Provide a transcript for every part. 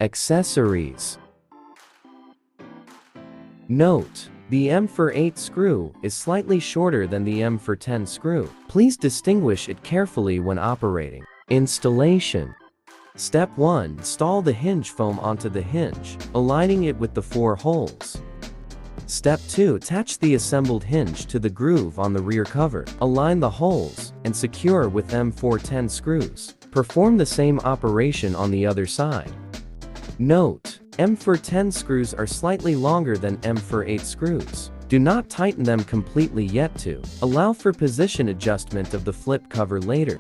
Accessories. Note: the M4-8 screw is slightly shorter than the M4-10 screw. Please distinguish it carefully when operating. Installation. Step 1. Install the hinge foam onto the hinge, aligning it with the 4 holes. Step 2. Attach the assembled hinge to the groove on the rear cover. Align the holes and secure with M4-10 screws. Perform the same operation on the other side. Note: M4-10 screws are slightly longer than M4-8 screws. Do not tighten them completely yet to allow for position adjustment of the flip cover later.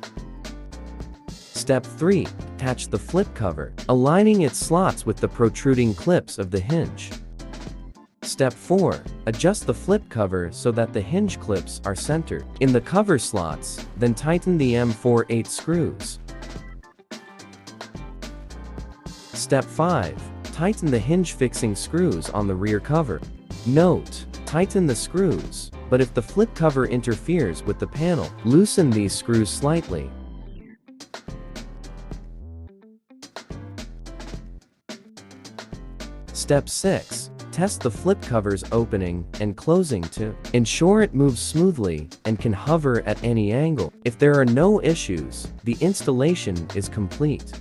Step 3. Attach the flip cover, aligning its slots with the protruding clips of the hinge. Step 4. Adjust the flip cover so that the hinge clips are centered in the cover slots, then tighten the M4-8 screws. Step 5. Tighten the hinge fixing screws on the rear cover. Note: tighten the screws, but if the flip cover interferes with the panel, loosen these screws slightly. Step 6. Test the flip cover's opening and closing to ensure it moves smoothly and can hover at any angle. If there are no issues, the installation is complete.